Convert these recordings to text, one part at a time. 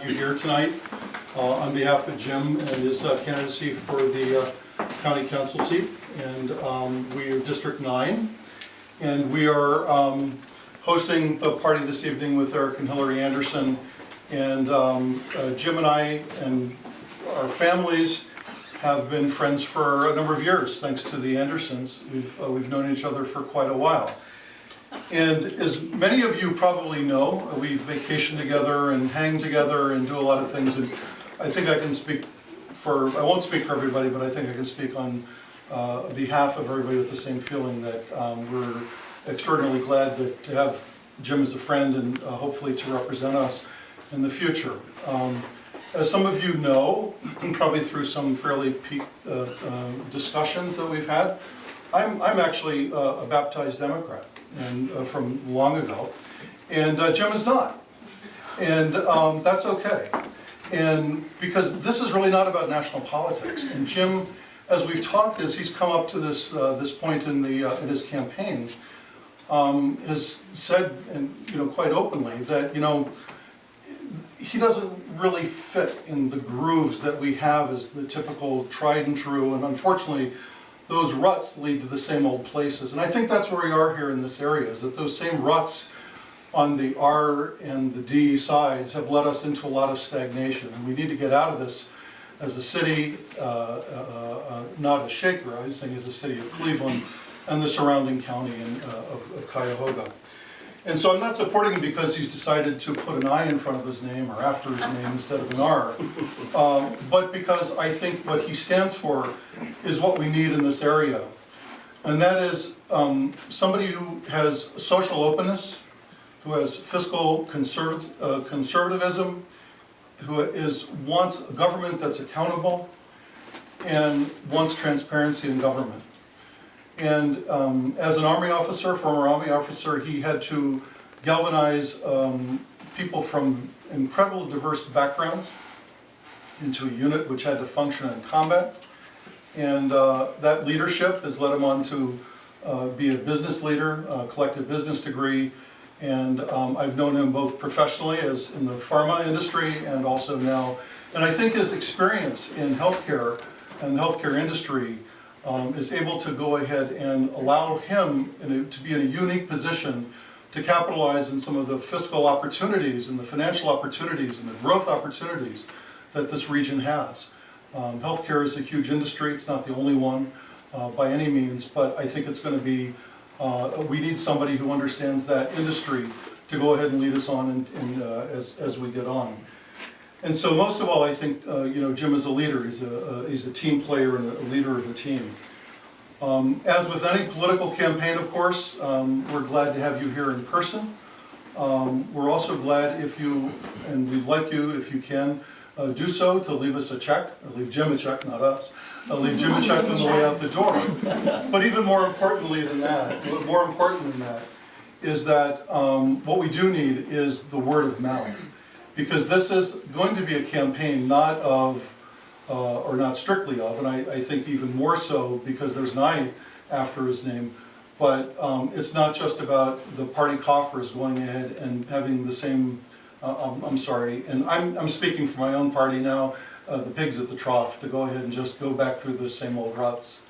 You here tonight on behalf of Jim and his candidacy for the county council seat, and we are District 9, and we are hosting the party this evening with Eric and Hillary Anderson, and Jim and I and our families have been friends for a number of years thanks to the Andersons. We've known each other for quite a while. And as many of you probably know, we vacation together and hang together and do a lot of things. And I think I can speak for, I won't speak for everybody, but I think I can speak on behalf of everybody with the same feeling that we're extraordinarily glad to have Jim as a friend and hopefully to represent us in the future. As some of you know, probably through some fairly discussions that we've had, I'm actually a baptized Democrat, and from long ago, and Jim is not, and that's okay. And because this is really not about national politics, and Jim, as we've talked, as he's come up to this this point in his campaign, has said, and quite openly, that he doesn't really fit in the grooves that we have as the typical tried and true, and unfortunately those ruts lead to the same old places. And I think that's where we are here in this area, is that those same ruts on the R and the D sides have led us into a lot of stagnation. And we need to get out of this as a city, not a Shaker, I was thinking as a city of Cleveland and the surrounding county of Cuyahoga. And so I'm not supporting him because he's decided to put an I in front of his name or after his name instead of an R, but because I think what he stands for is what we need in this area. And that is somebody who has social openness, who has fiscal conservatism, who wants a government that's accountable, and wants transparency in government. And as an Army officer, former Army officer, he had to galvanize people from incredibly diverse backgrounds into a unit which had to function in combat. And that leadership has led him on to be a business leader, collect a business degree, and I've known him both professionally as in the pharma industry and also now. And I think his experience in healthcare and the healthcare industry is able to go ahead and allow him to be in a unique position to capitalize on some of the fiscal opportunities and the financial opportunities and the growth opportunities that this region has. Healthcare is a huge industry. It's not the only one by any means, but I think it's going to be, we need somebody who understands that industry to go ahead and lead us on as we get on. And so most of all, I think Jim is a leader. He's a team player and a leader of a team. As with any political campaign, of course, we're glad to have you here in person. We're also glad if you, and we'd like you, if you can, do so to leave us a check, or leave Jim a check, not us. Leave Jim a check on the way out the door. But even more importantly than that, is that what we do need is the word of mouth. Because this is going to be a campaign not of, or not strictly of, and I think even more so because there's an I after his name, but it's not just about the party coffers going ahead and having the same, I'm sorry, and I'm speaking for my own party now, the pigs at the trough, to go ahead and just go back through the same old ruts.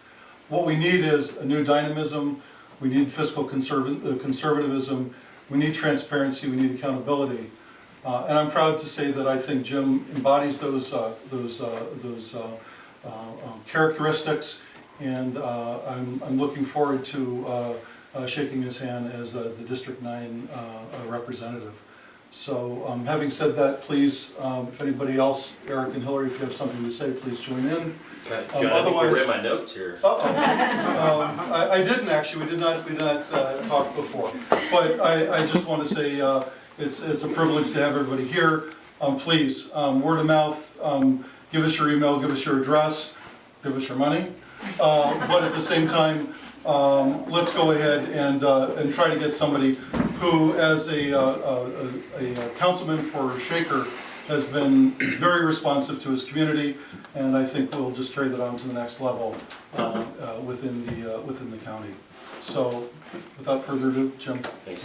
What we need is a new dynamism, we need fiscal conservatism, we need transparency, we need accountability. And I'm proud to say that I think Jim embodies those characteristics, and I'm looking forward to shaking his hand as the District 9 representative. So having said that, please, if anybody else, Eric and Hillary, if you have something to say, please join in. John, I think you read my notes here. I didn't actually. We did not talk before, but I just want to say it's a privilege to have everybody here. Please, word of mouth. Give us your email. Give us your address. Give us your money. But at the same time, let's go ahead and try to get somebody who, as a councilman for Shaker, has been very responsive to his community, and I think we'll just carry that on to the next level within the county. So, without further ado, Jim. Thanks.